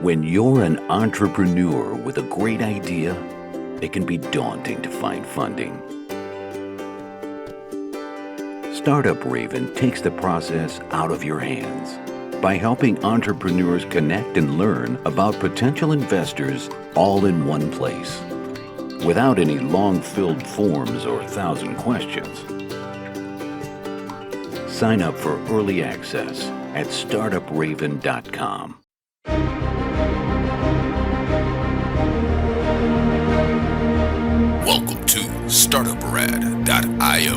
When you're an entrepreneur with a great idea, it can be daunting to find funding. Startup Raven takes the process out of your hands by helping entrepreneurs connect and learn about potential investors all in one place, without any long-filled forms or 1,000 questions. Sign up for early access at Startuprad.io. Welcome to Startuprad.io,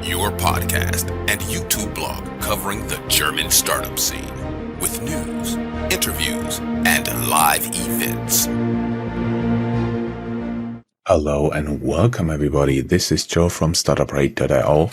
your podcast and YouTube blog covering the German startup scene with news, interviews, and live events. Hello and welcome everybody. This is Joe from Startuprad.io,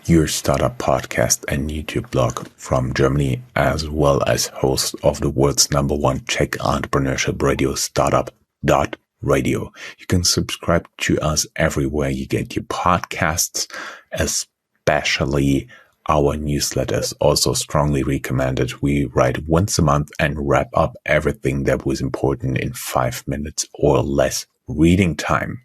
your startup podcast and YouTube blog from Germany, as well as host of the world's #1 Czech entrepreneurship radio, Startup.radio. You can subscribe to us everywhere you get your podcasts, especially our newsletters, also strongly recommended. We write once a month and wrap up everything that was important in 5 minutes or less reading time.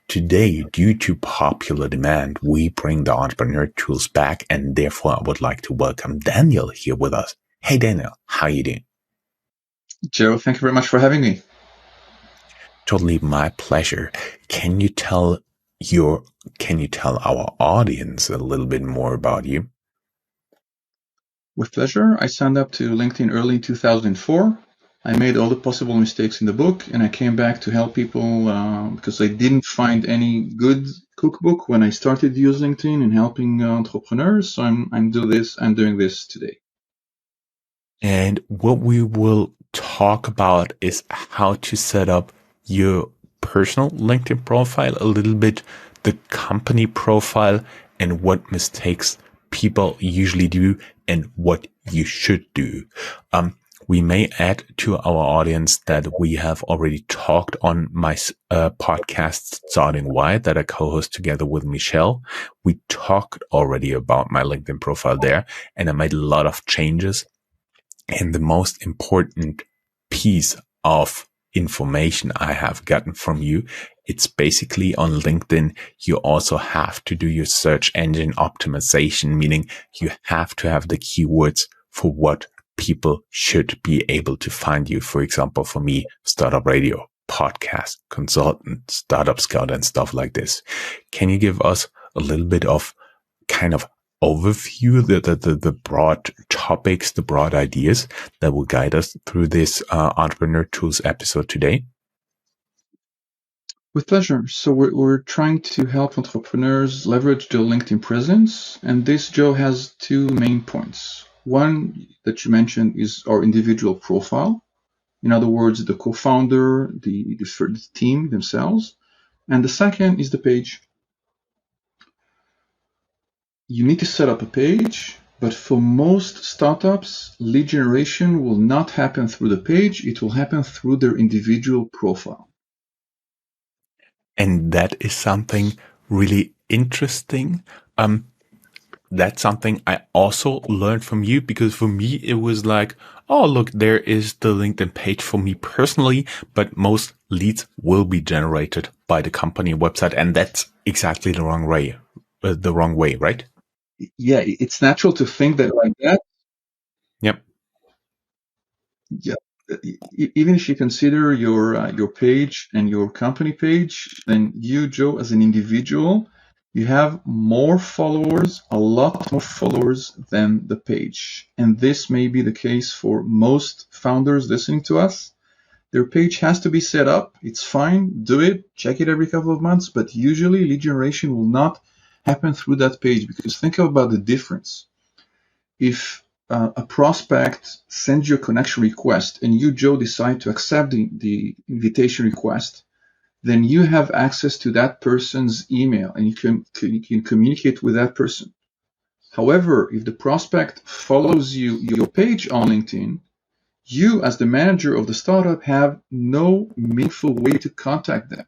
Today, due to popular demand, we bring the entrepreneur tools back, and therefore I would like to welcome Daniel here with us. Hey Daniel, how you doing? Joe, thank you very much for having me. Totally my pleasure. Can you tell our audience a little bit more about you? With pleasure. I signed up to LinkedIn early in 2004. I made all the possible mistakes in the book, and I came back to help people because I didn't find any good cookbook when I started to use LinkedIn and helping entrepreneurs. So I'm doing this today. And what we will talk about is how to set up your personal LinkedIn profile, a little bit the company profile, and what mistakes people usually do and what you should do. We may add to our audience that we have already talked on my podcast Starting Wide that I co-host together with Michelle. We talked already about my LinkedIn profile there, and I made a lot of changes. And the most important piece of information I have gotten from you, it's basically on LinkedIn, you also have to do your search engine optimization, meaning you have to have the keywords for what people should be able to find you. For example, for me, Startup Radio, podcast, consultant, Startup Scout, and stuff like this. Can you give us a little bit of kind of overview, the broad topics, the broad ideas that will guide us through this Entrepreneur Tools episode today? With pleasure. So we're trying to help entrepreneurs leverage their LinkedIn presence, and this, Joe, has two main points. One that you mentioned is our individual profile. In other words, the co-founder, the team themselves. And the second is the page. You need to set up a page, but for most startups, lead generation will not happen through the page. It will happen through their individual profile. And that is something really interesting. That's something I also learned from you, because for me, it was like, oh, look, there is the LinkedIn page for me personally, but most leads will be generated by the company website. And that's exactly the wrong way, right? Yeah, it's natural to think that like that. Yep. Yeah. Even if you consider your page and your company page, then you, Joe, as an individual, you have more followers, a lot more followers than the page. And this may be the case for most founders listening to us. Their page has to be set up. It's fine. Do it. Check it every couple of months. But usually lead generation will not happen through that page, because think about the difference. If a prospect sends you a connection request and you, Joe, decide to accept the invitation request, then you have access to that person's email and you can communicate with that person. However, if the prospect follows your page on LinkedIn, you, as the manager of the startup, have no meaningful way to contact them.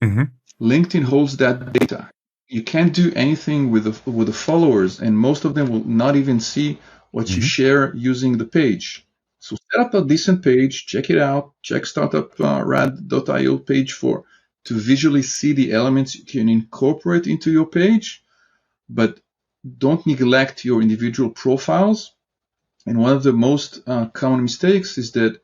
Mm-hmm. LinkedIn holds that data. You can't do anything with the followers, and most of them will not even see what you share using the page. So set up a decent page, check it out, check Startuprad.io page to visually see the elements you can incorporate into your page, but don't neglect your individual profiles. And one of the most common mistakes is that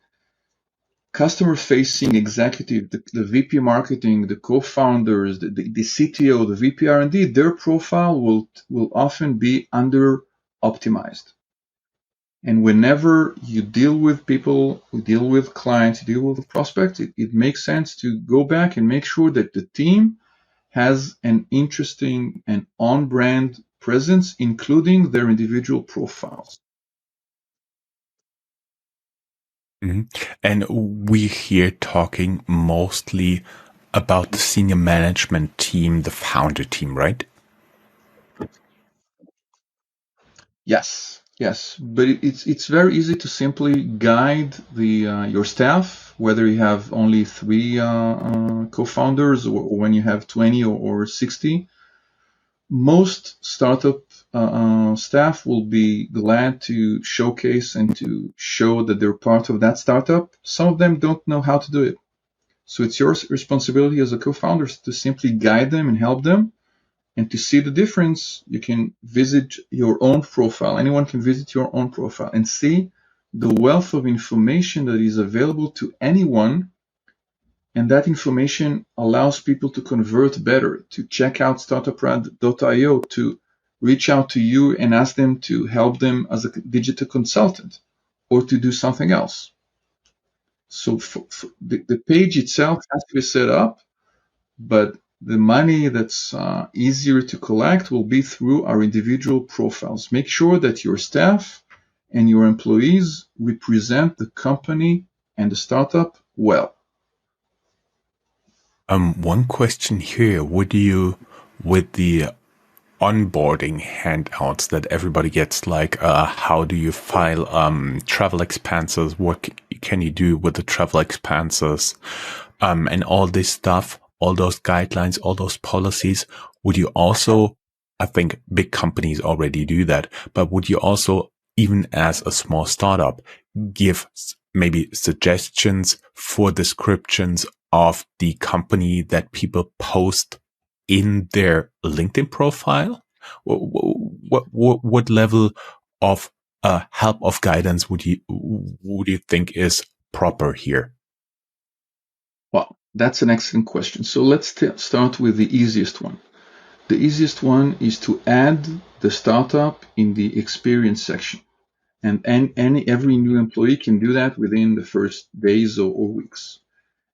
customer-facing executive, the VP marketing, the co-founders, the CTO, the VP R&D, their profile will often be under optimized. And whenever you deal with people, you deal with clients, you deal with prospects, it makes sense to go back and make sure that the team has an interesting and on-brand presence, including their individual profiles. Mhm. And we're here talking mostly about the senior management team, the founder team, right? Yes, but it's very easy to simply guide your staff, whether you have only three co-founders or when you have 20 or 60. Most startup staff will be glad to showcase and to show that they're part of that startup. Some of them don't know how to do it. So it's your responsibility as a co-founder to simply guide them and help them. And to see the difference, you can visit your own profile. Anyone can visit your own profile and see the wealth of information that is available to anyone. And that information allows people to convert better, to check out Startuprad.io, to reach out to you and ask them to help them as a digital consultant or to do something else. So the page itself has to be set up, but the money that's easier to collect will be through our individual profiles. Make sure that your staff and your employees represent the company and the startup well. One question here: would you, with the onboarding handouts that everybody gets, like how do you file travel expenses, what can you do with the travel expenses, and all this stuff, all those guidelines, all those policies, would you also, I think big companies already do that, but would you also, even as a small startup, give maybe suggestions for descriptions of the company that people post in their LinkedIn profile? What level of help of guidance would you think is proper here? Well, that's an excellent question. So let's start with the easiest one. The easiest one is to add the startup in the experience section. And every new employee can do that within the first days or weeks.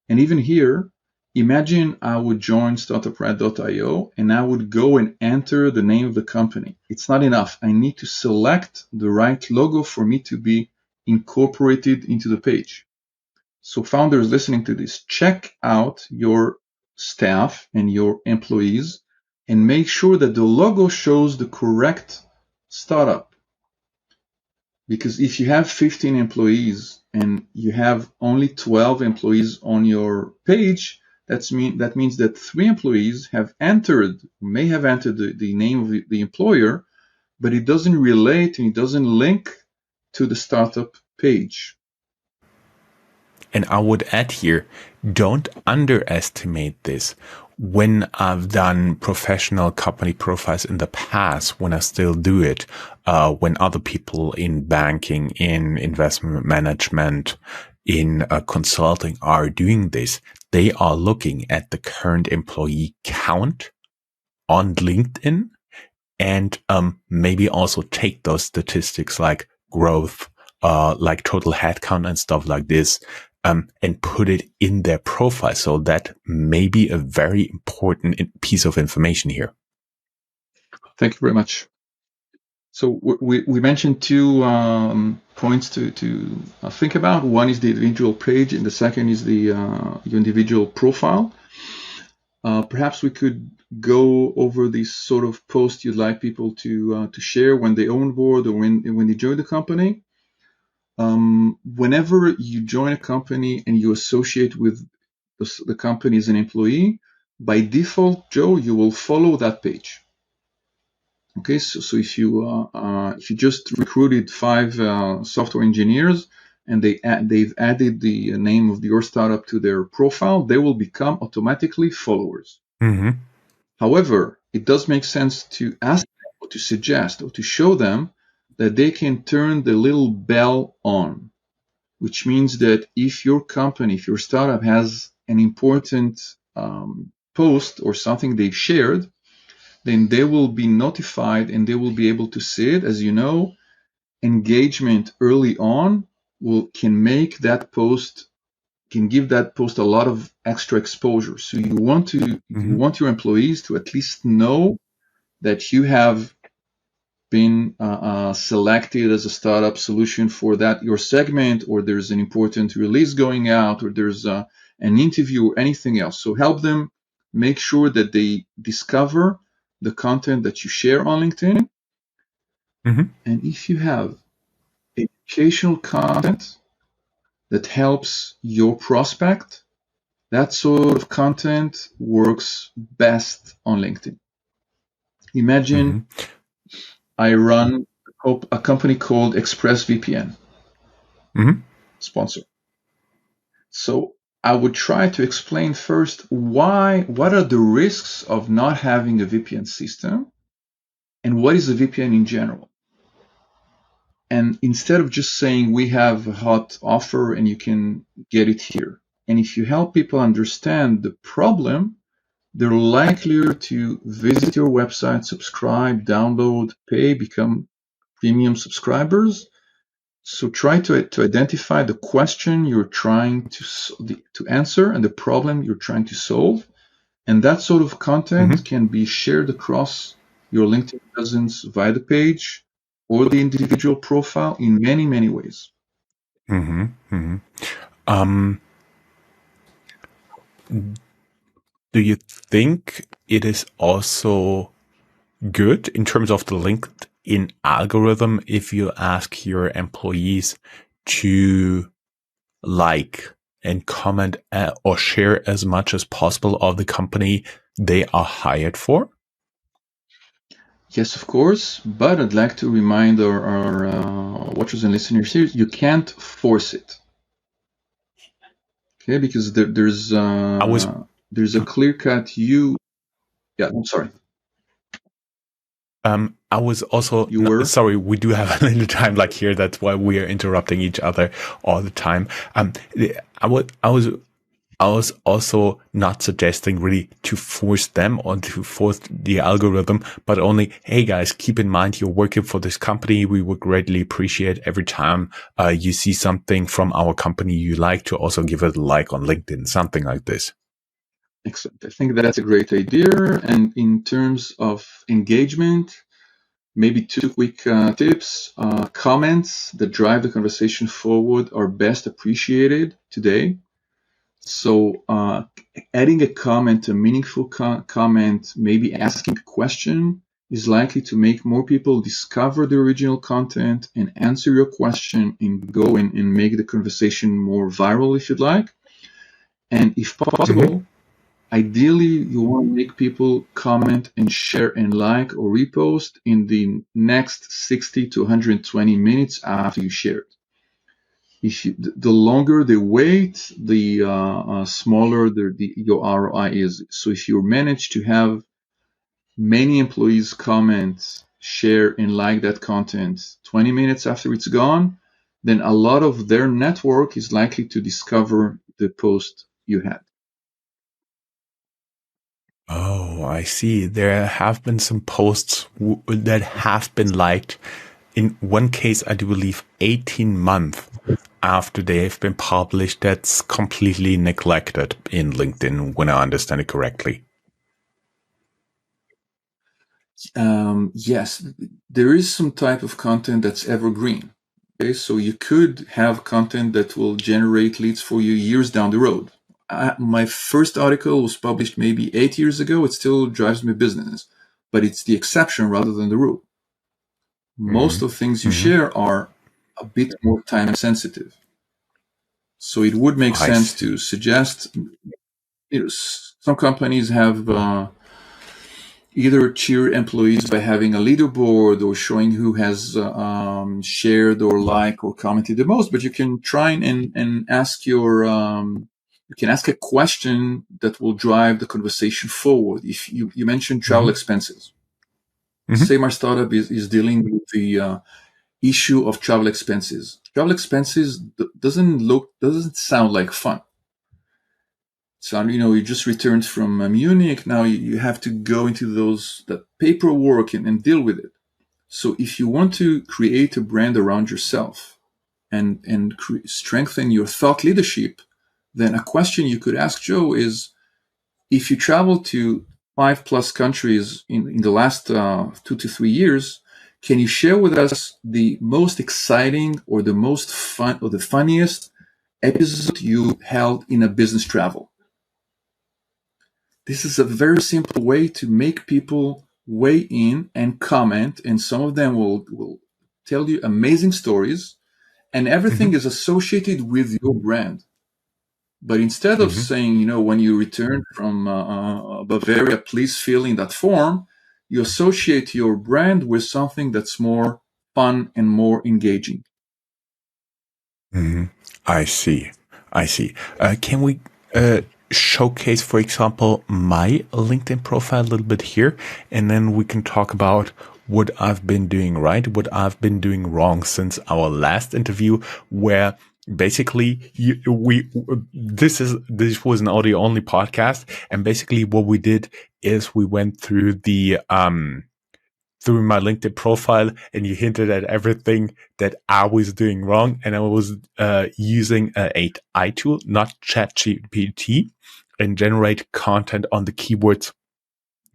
And even here, imagine I would join Startuprad.io and I would go and enter the name of the company. It's not enough. I need to select the right logo for me to be incorporated into the page. So founders listening to this, check out your staff and your employees and make sure that the logo shows the correct startup. Because if you have 15 employees and you have only 12 employees on your page, that means that 3 employees may have entered the name of the employer, but it doesn't relate and it doesn't link to the startup page. And I would add here, don't underestimate this. When I've done professional company profiles in the past, when I still do it, when other people in banking, in investment management, in consulting are doing this, they are looking at the current employee count on LinkedIn and maybe also take those statistics like growth, like total headcount and stuff like this, and put it in their profile. So that may be a very important piece of information here. Thank you very much. So we mentioned two points to think about. One is the individual page, and the second is the your individual profile. Perhaps we could go over this sort of post you'd like people to share when they onboard or when they join the company. Whenever you join a company and you associate with the company as an employee, by default, Joe, you will follow that page. Okay, so if you just recruited 5 software engineers and they've added the name of your startup to their profile, they will become automatically followers. Mm-hmm. However, it does make sense to ask them, or to suggest, or to show them that they can turn the little bell on, which means that if your company, if your startup has an important post or something they've shared, then they will be notified and they will be able to see it. As you know, engagement early on can make that post, can give that post a lot of extra exposure. So you want your employees to at least know that you have been selected as a startup solution for that your segment, or there's an important release going out, or there's an interview or anything else. So help them make sure that they discover the content that you share on LinkedIn. Mm-hmm. And if you have educational content that helps your prospect, that sort of content works best on LinkedIn. Imagine Mm-hmm. I run a company called ExpressVPN, Mm-hmm. sponsor. So I would try to explain first what are the risks of not having a VPN system, and what is a VPN in general. And instead of just saying we have a hot offer and you can get it here. And if you help people understand the problem, they're likelier to visit your website, subscribe, download, pay, become premium subscribers. So try to identify the question you're trying to answer and the problem you're trying to solve. And that sort of content can be shared across your LinkedIn presence via the page or the individual profile in many, many ways. Mm-hmm. Mm-hmm. Um, do you think it is also good in terms of the LinkedIn algorithm if you ask your employees to like and comment or share as much as possible of the company they are hired for? Yes, of course, but I'd like to remind our watchers and listeners here, you can't force it. Okay, because I was there's a clear cut yeah, I'm sorry. I was also You were? sorry. We do have a little time like here. That's why we are interrupting each other all the time. I was also not suggesting really to force them or to force the algorithm, but only, hey guys, keep in mind you're working for this company. We would greatly appreciate every time you see something from our company you like to also give it a like on LinkedIn, something like this. Excellent. I think that's a great idea. And in terms of engagement, maybe two quick tips. Comments that drive the conversation forward are best appreciated today. So, adding a comment, a meaningful comment, maybe asking a question, is likely to make more people discover the original content and answer your question and go and make the conversation more viral if you'd like. And if possible, ideally, you want to make people comment and share and like or repost in the next 60 to 120 minutes after you share it. The longer they wait, the smaller your ROI is. So if you manage to have many employees comment, share, and like that content 20 minutes after it's gone, then a lot of their network is likely to discover the post you had. Oh, I see. There have been some posts that have been liked. In one case, I do believe 18 months after they have been published. That's completely neglected in LinkedIn, when I understand it correctly. Yes, there is some type of content that's evergreen. Okay, so you could have content that will generate leads for you years down the road. My first article was published maybe 8 years ago. It still drives me business, but it's the exception rather than the rule. Most Mm-hmm. of things you Mm-hmm. share are a bit more time sensitive. So it would make I sense to see. suggest, some companies have either cheer employees by having a leaderboard or showing who has shared or liked or commented the most, but you can try and ask you can ask a question that will drive the conversation forward. If you mentioned travel Mm-hmm. expenses, Mm-hmm. say my startup is dealing with the issue of travel expenses. Travel expenses doesn't sound like fun. So, you just returned from Munich. Now you have to go into that paperwork and deal with it. So if you want to create a brand around yourself and strengthen your thought leadership, then a question you could ask Joe is, if you travel to 5+ countries in the last 2 to 3 years, can you share with us the most exciting or the most fun or the funniest episode you held in a business travel? This is a very simple way to make people weigh in and comment, and some of them will tell you amazing stories, and everything Mm-hmm. is associated with your brand. But instead of Mm-hmm. saying, when you return from Bavaria, please fill in that form, you associate your brand with something that's more fun and more engaging. Mm-hmm. I see. I see. Can we showcase, for example, my LinkedIn profile a little bit here, and then we can talk about what I've been doing right, what I've been doing wrong since our last interview, where basically this was an audio only podcast, and basically what we did is we went through through my LinkedIn profile, and you hinted at everything that I was doing wrong. And I was using a AI tool, not ChatGPT, and generate content on the keywords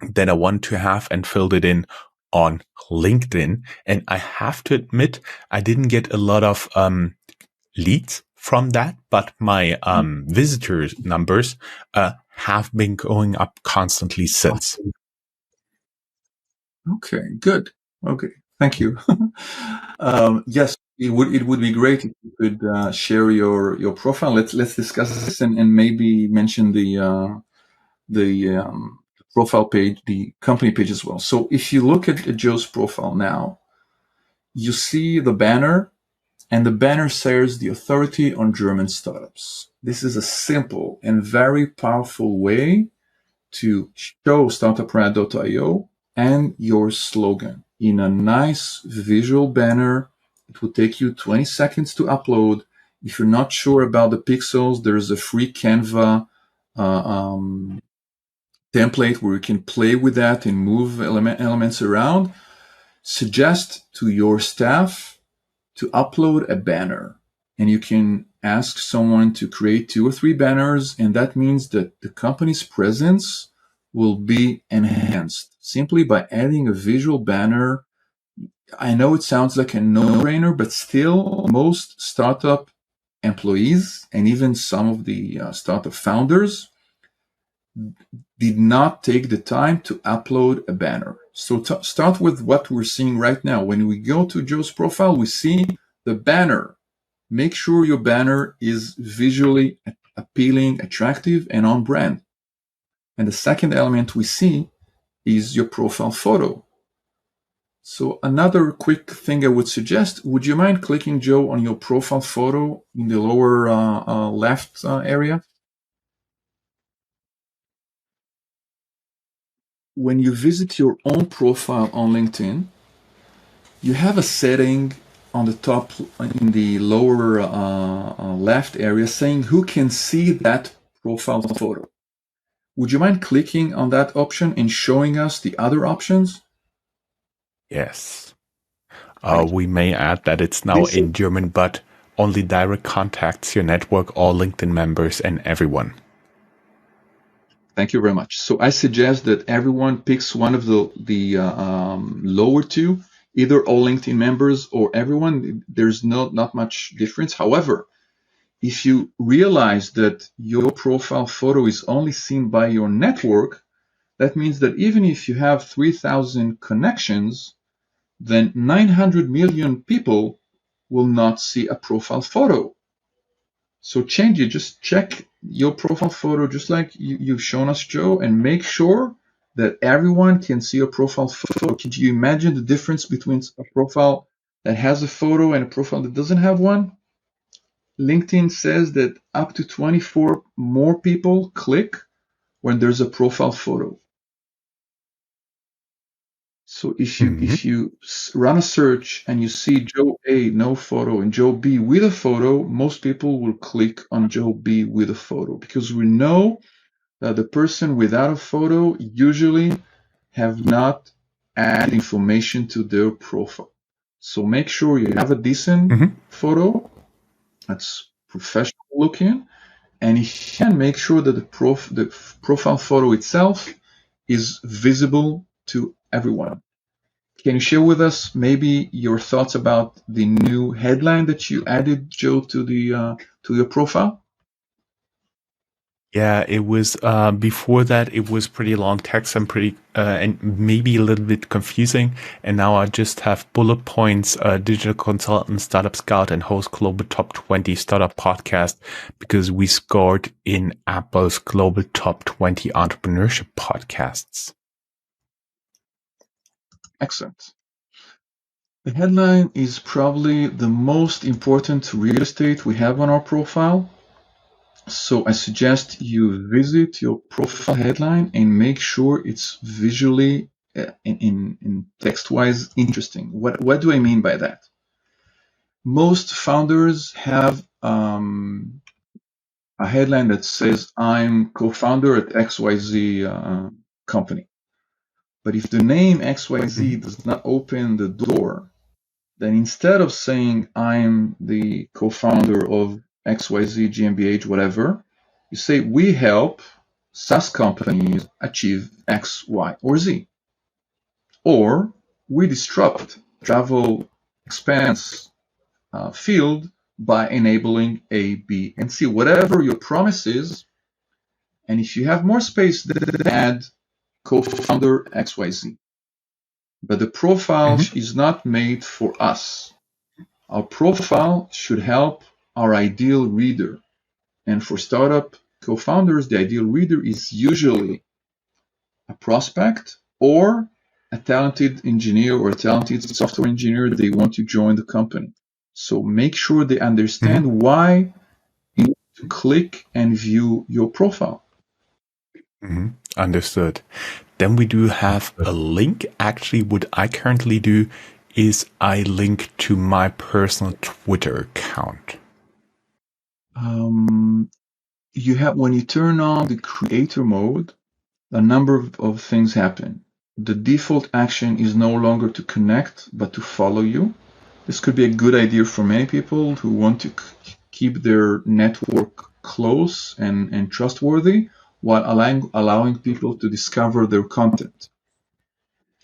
that I want to have and filled it in on LinkedIn. And I have to admit, I didn't get a lot of leads from that, but my visitors numbers have been going up constantly since. Okay, good. Okay, thank you. Yes, it would be great if you could share your profile. Let's discuss this and maybe mention the profile page, the company page as well. So if you look at Joe's profile now, you see the banner, and the banner says the authority on German startups. This is a simple and very powerful way to show Startuprad.io and your slogan in a nice visual banner. It will take you 20 seconds to upload. If you're not sure about the pixels, there's a free Canva template where you can play with that and move elements around. Suggest to your staff to upload a banner, and you can ask someone to create 2 or 3 banners, and that means that the company's presence will be enhanced simply by adding a visual banner. I know it sounds like a no-brainer, but still most startup employees and even some of the startup founders did not take the time to upload a banner. So start with what we're seeing right now. When we go to Joe's profile, we see the banner. Make sure your banner is visually appealing, attractive, and on brand. And the second element we see is your profile photo. So another quick thing I would suggest, would you mind clicking, Joe, on your profile photo in the lower left area? When you visit your own profile on LinkedIn, you have a setting on the top in the lower left area saying who can see that profile photo. Would you mind clicking on that option and showing us the other options? Yes. Thank you. We may add that it's now This is, in German, but only direct contacts your network, all LinkedIn members, and everyone. Thank you very much. So I suggest that everyone picks one of the lower two, either all LinkedIn members or everyone. There's not much difference. However, if you realize that your profile photo is only seen by your network, that means that even if you have 3,000 connections, then 900 million people will not see a profile photo. So change it. Just check your profile photo, just like you've shown us, Joe, and make sure that everyone can see your profile photo. Could you imagine the difference between a profile that has a photo and a profile that doesn't have one? LinkedIn says that up to 24 more people click when there's a profile photo. So if you run a search and you see Joe A no photo and Joe B with a photo, most people will click on Joe B with a photo, because we know that the person without a photo usually have not added information to their profile. So make sure you have a decent photo that's professional looking, and if you can, make sure that the profile photo itself is visible to everyone. Can you share with us maybe your thoughts about the new headline that you added, Joe, to your profile? Yeah, it was before that it was pretty long text and pretty and maybe a little bit confusing. And now I just have bullet points, digital consultant, startup scout, and host global top 20 startup podcast, because we scored in Apple's global top 20 entrepreneurship podcasts. Excellent. The headline is probably the most important real estate we have on our profile. So I suggest you visit your profile headline and make sure it's visually in text-wise interesting. What do I mean by that? Most founders have a headline that says, I'm co-founder at XYZ company. But if the name XYZ does not open the door, then instead of saying I'm the co-founder of XYZ GmbH, whatever, you say we help SaaS companies achieve X, Y, or Z. Or we disrupt travel expense field by enabling A, B, and C. Whatever your promise is, and if you have more space, then add co-founder XYZ. But the profile is not made for us. Our profile should help our ideal reader. And for startup co-founders, the ideal reader is usually a prospect or a talented engineer or a talented software engineer. They want to join the company. So make sure they understand why you need to click and view your profile. Understood. Then we do have a link. Actually, what I currently do is I link to my personal Twitter account. When you turn on the creator mode, a number of things happen. The default action is no longer to connect, but to follow you. This could be a good idea for many people who want to keep their network close and trustworthy, while allowing people to discover their content.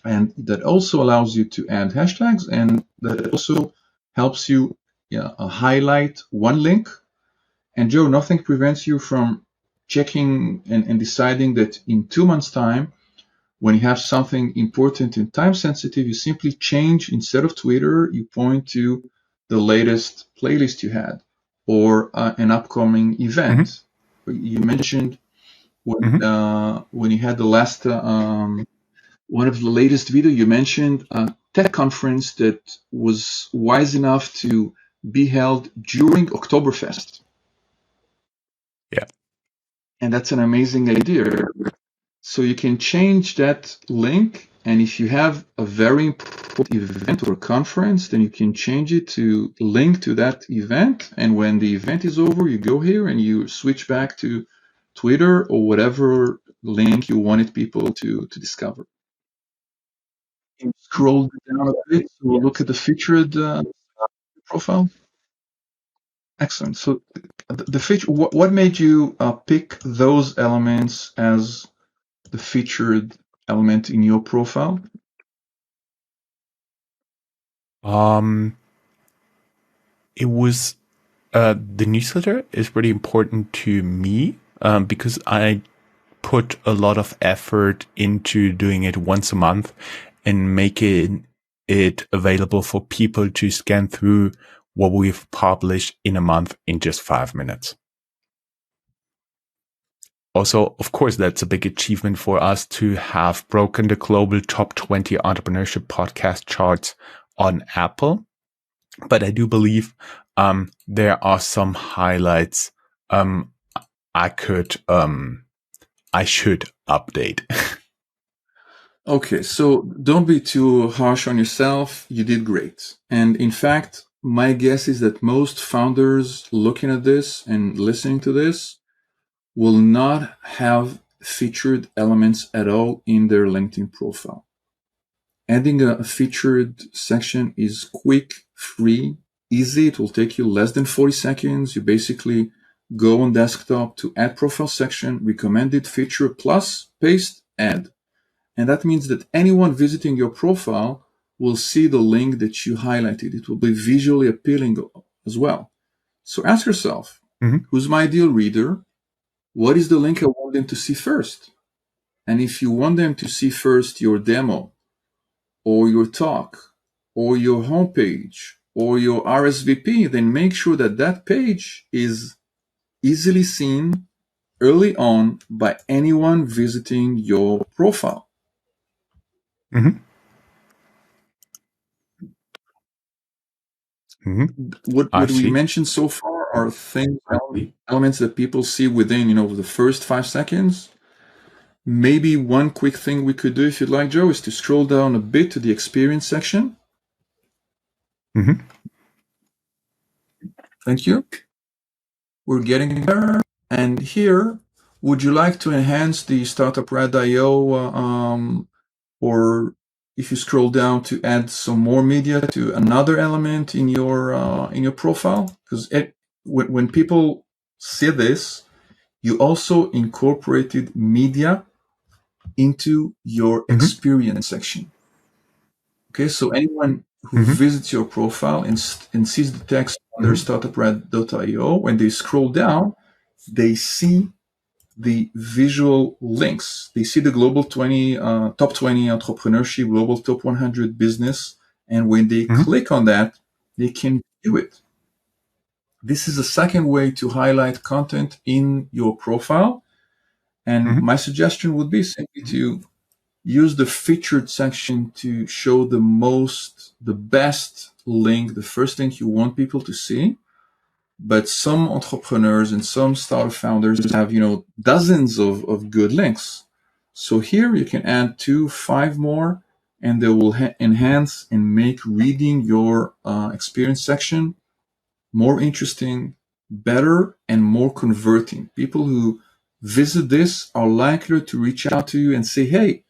And that also allows you to add hashtags, and that also helps you highlight one link. And Joe, nothing prevents you from checking and deciding that in 2 months' time, when you have something important and time sensitive, you simply change, instead of Twitter, you point to the latest playlist you had, or an upcoming event. You mentioned when you had the last one of the latest video, you mentioned a tech conference that was wise enough to be held during Oktoberfest. Yeah. And that's an amazing idea. So you can change that link, and if you have a very important event or conference, then you can change it to link to that event. And when the event is over, you go here and you switch back to Twitter or whatever link you wanted people to discover. Scroll down a bit, so we'll look at the featured profile. Excellent. So the feature, what made you pick those elements as the featured element in your profile? It was the newsletter is really important to me because I put a lot of effort into doing it once a month and making it available for people to scan through what we've published in a month in just 5 minutes. Also, of course, that's a big achievement for us to have broken the global top 20 entrepreneurship podcast charts on Apple. But I do believe there are some highlights I should update. Okay, so don't be too harsh on yourself. You did great. And in fact, my guess is that most founders looking at this and listening to this will not have featured elements at all in their LinkedIn profile. Adding a featured section is quick, free, easy. It will take you less than 40 seconds. You basically go on desktop to add profile section, recommended feature plus, paste, add. And that means that anyone visiting your profile will see the link that you highlighted. It will be visually appealing as well. So ask yourself, who's my ideal reader? What is the link I want them to see first? And if you want them to see first your demo or your talk or your homepage or your RSVP, then make sure that that page is easily seen early on by anyone visiting your profile. Mm-hmm. What I we see. mentioned so far are things, elements that people see within, the first 5 seconds. Maybe one quick thing we could do, if you'd like, Joe, is to scroll down a bit to the experience section. Mm-hmm. Thank you. We're getting there. And here, would you like to enhance the Startuprad.io, or if you scroll down to add some more media to another element in your profile? Because when people see this, you also incorporated media into your experience section. Okay, so anyone who visits your profile and sees the text under Startuprad.io, when they scroll down, they see the visual links. They see the global top 20 entrepreneurship, global top 100 business, and when they click on that, they can view it. This is a second way to highlight content in your profile. And my suggestion would be simply to use the featured section to show the best link, the first link you want people to see. But some entrepreneurs and some startup founders have, dozens of good links. So here you can add 2, 5 more, and they will enhance and make reading your experience section more interesting, better, and more converting. People who visit this are likely to reach out to you and say, hey,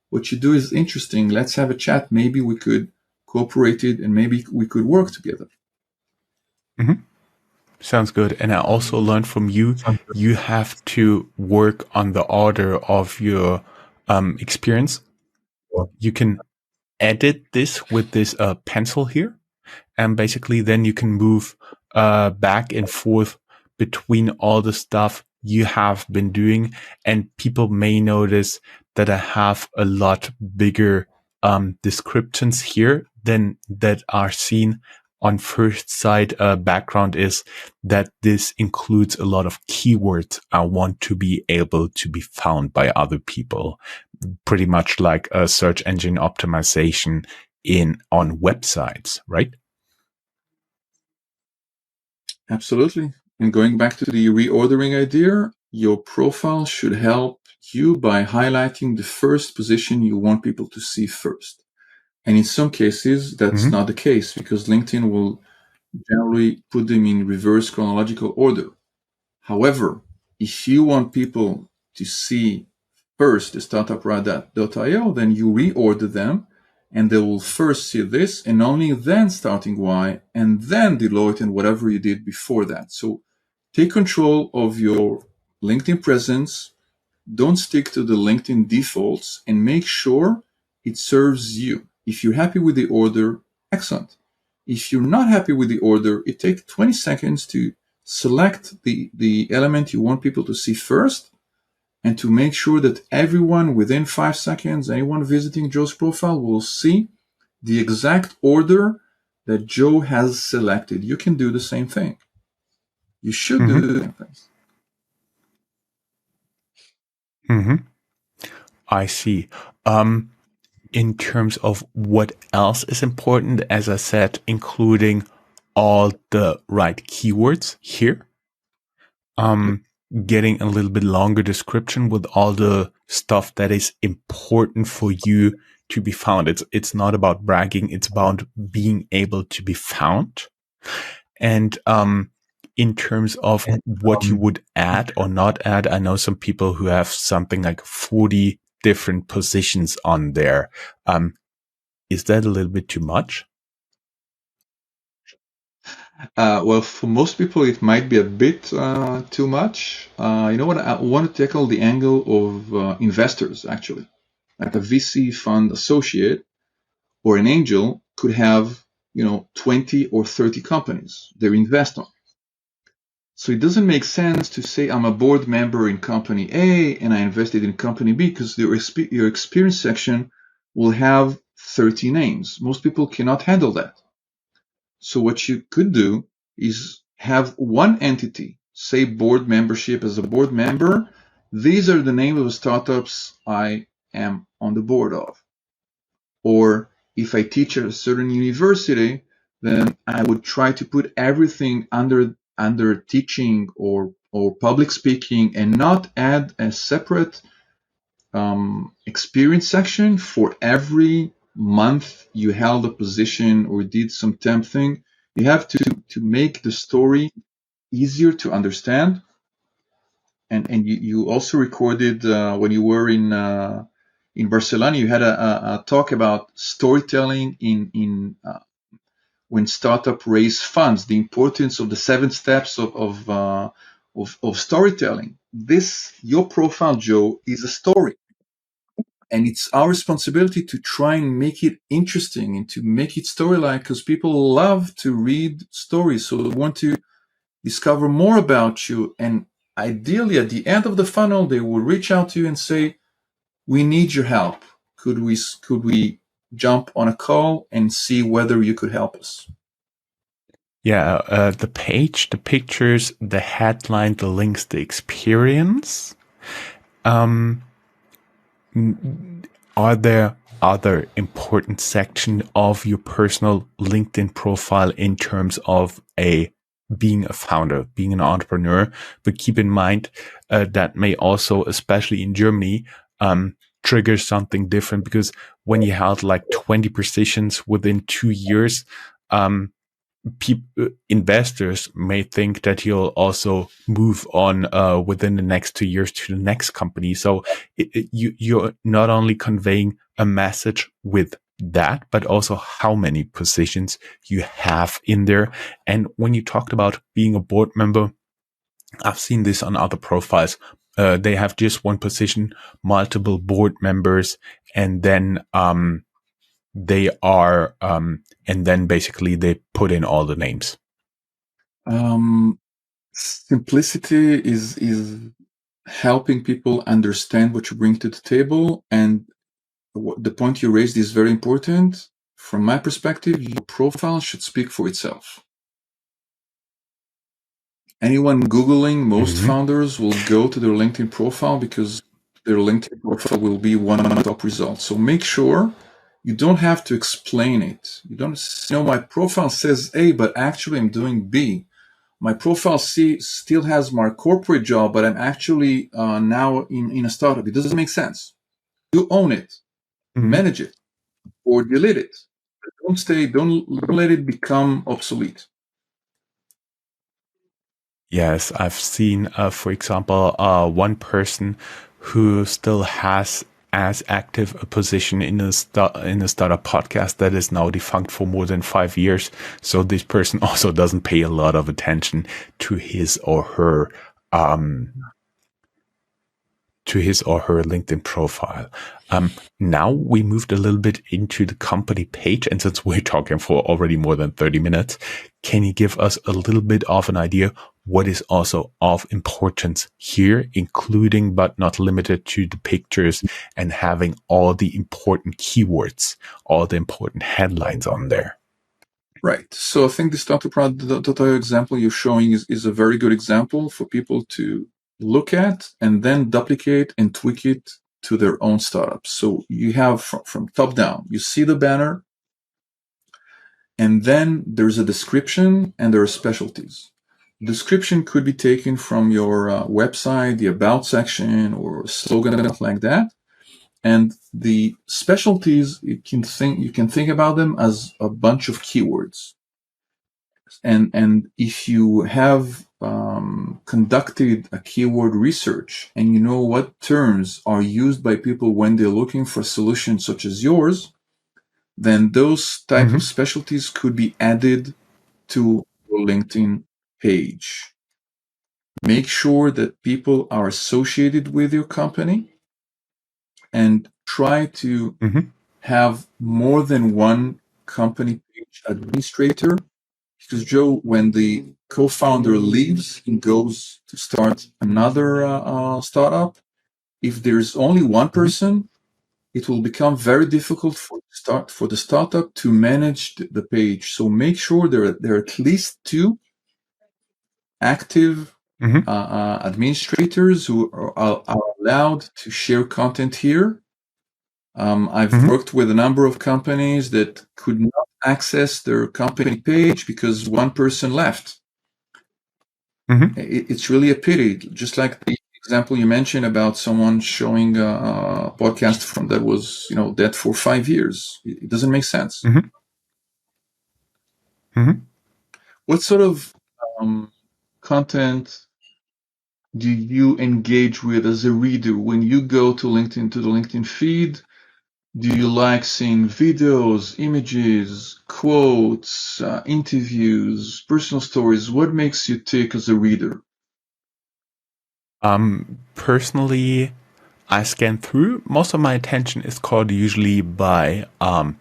what you do is interesting. Let's have a chat. Maybe we could cooperate it and maybe we could work together. Sounds good. And I also learned from you, you have to work on the order of your experience. You can edit this with this pencil here. And basically then you can move back and forth between all the stuff you have been doing. And people may notice that I have a lot bigger descriptions here than that are seen on first sight. Background is that this includes a lot of keywords I want to be able to be found by other people, pretty much like a search engine optimization on websites, right? Absolutely. And going back to the reordering idea, your profile should help you by highlighting the first position you want people to see first. And in some cases, that's not the case because LinkedIn will generally put them in reverse chronological order. However, if you want people to see first the Startuprad.io, then you reorder them and they will first see this and only then starting Y and then Deloitte and whatever you did before that. So take control of your LinkedIn presence. Don't stick to the LinkedIn defaults and make sure it serves you. If you're happy with the order, excellent. If you're not happy with the order, it takes 20 seconds to select the element you want people to see first and to make sure that everyone within 5 seconds, anyone visiting Joe's profile will see the exact order that Joe has selected. You can do the same thing. You should do the same thing. Mm-hmm. I see. In terms of what else is important, as I said, including all the right keywords here. Getting a little bit longer description with all the stuff that is important for you to be found. It's not about bragging. It's about being able to be found. And, in terms of what you would add or not add, I know some people who have something like 40 different positions on there. Is that a little bit too much? Well, for most people, it might be a bit too much. You know what? I want to tackle the angle of investors, actually. Like a VC fund associate or an angel could have, 20 or 30 companies they invest on. So it doesn't make sense to say I'm a board member in company A and I invested in company B because your experience section will have 30 names. Most people cannot handle that. So what you could do is have one entity, say board membership as a board member. These are the name of the startups I am on the board of. Or if I teach at a certain university, then I would try to put everything under teaching or public speaking and not add a separate experience section for every month you held a position or did some temp thing. You have to make the story easier to understand. And you also recorded when you were in Barcelona, you had a talk about storytelling in when startup raise funds, the importance of the 7 steps of storytelling. This your profile, Joe, is a story, and it's our responsibility to try and make it interesting and to make it story-like because people love to read stories, so they want to discover more about you. And ideally, at the end of the funnel, they will reach out to you and say, "We need your help. Could we jump on a call and see whether you could help us?" Yeah, the page, the pictures, the headline, the links, the experience. Are there other important section of your personal LinkedIn profile in terms of being a founder, being an entrepreneur? But keep in mind that may also, especially in Germany, trigger something different, because when you held like 20 positions within 2 years, investors may think that you'll also move on within the next 2 years to the next company. So you're not only conveying a message with that, but also how many positions you have in there. And when you talked about being a board member, I've seen this on other profiles. They have just one position, multiple board members, and then and then basically they put in all the names. Simplicity is helping people understand what you bring to the table, and the point you raised is very important. From my perspective, your profile should speak for itself. Anyone Googling, most founders will go to their LinkedIn profile because their LinkedIn profile will be one of the top results. So make sure you don't have to explain it. You don't my profile says A, but actually I'm doing B. My profile C still has my corporate job, but I'm actually now in a startup. It doesn't make sense. You own it, manage it, or delete it. Don't let it become obsolete. Yes, I've seen, for example, one person who still has as active a position in a startup podcast that is now defunct for more than 5 years. So this person also doesn't pay a lot of attention to his or her LinkedIn profile. Now we moved a little bit into the company page, and since we're talking for already more than 30 minutes, can you give us a little bit of an idea what is also of importance here, including but not limited to the pictures and having all the important keywords, all the important headlines on there? Right. So I think the Startuprad.io example you're showing is a very good example for people to look at and then duplicate and tweak it to their own startups. So you have from top down, you see the banner, and then there's a description and there are specialties. Description could be taken from your website, the about section, or slogan, stuff like that. And the specialties, you can think about them as a bunch of keywords. And if you have conducted a keyword research and you know what terms are used by people when they're looking for solutions such as yours, then those type of specialties could be added to your LinkedIn page. Make sure that people are associated with your company and try to have more than one company page administrator. Because Joe, when the co-founder leaves and goes to start another startup, if there's only one person, it will become very difficult for the startup to manage the page. So make sure there are at least two active administrators who are allowed to share content here. I've worked with a number of companies that could not access their company page because one person left. It's really a pity. Just like the example you mentioned about someone showing a podcast from that was, dead for 5 years. It doesn't make sense. What sort of content do you engage with as a reader when you go to LinkedIn, to the LinkedIn feed? Do you like seeing videos, images, quotes, interviews, personal stories? What makes you tick as a reader? Personally, I scan through. Most of my attention is caught usually by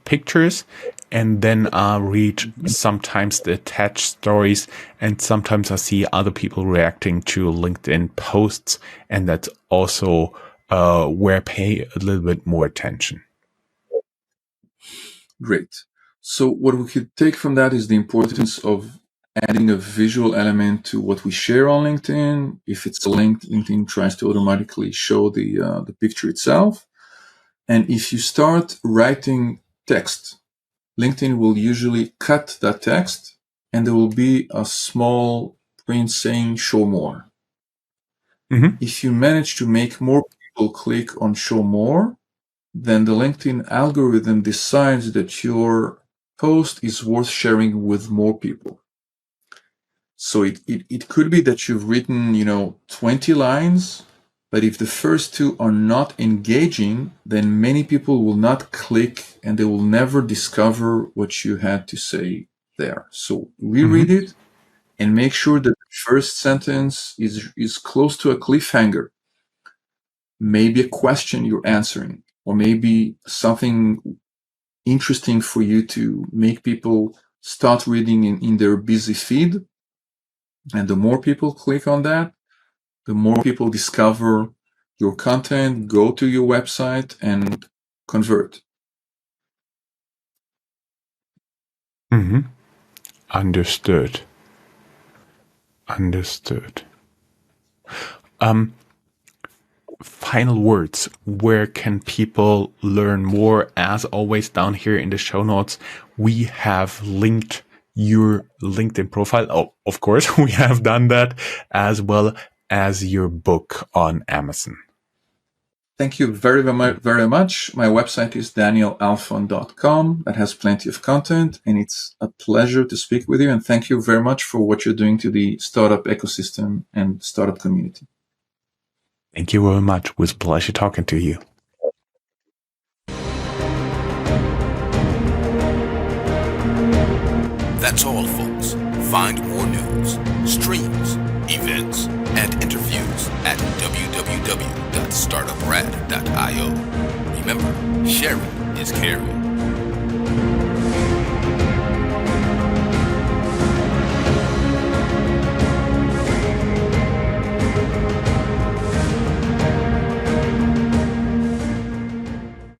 pictures, and then I read sometimes the attached stories, and sometimes I see other people reacting to LinkedIn posts, and that's also where I pay a little bit more attention. Great. So what we could take from that is the importance of adding a visual element to what we share on LinkedIn. If it's a link, LinkedIn tries to automatically show the picture itself. And if you start writing text, LinkedIn will usually cut that text and there will be a small print saying show more. If you manage to make more people click on show more, then the LinkedIn algorithm decides that your post is worth sharing with more people. So it could be that you've written, 20 lines, but if the first two are not engaging, then many people will not click and they will never discover what you had to say there. So reread it and make sure that the first sentence is close to a cliffhanger. Maybe a question you're answering, or maybe something interesting for you to make people start reading in their busy feed. And the more people click on that, the more people discover your content, go to your website, and convert. Understood. Final words. Where can people learn more? As always, down here in the show notes, we have linked your LinkedIn profile. Oh, of course, we have done that, as well as your book on Amazon. Thank you very, very much. My website is danielalfon.com. That has plenty of content, and it's a pleasure to speak with you. And thank you very much for what you're doing to the startup ecosystem and startup community. Thank you very much. It was a pleasure talking to you. That's all, folks. Find more news, streams, events, and interviews at www.startuprad.io. Remember, sharing is caring.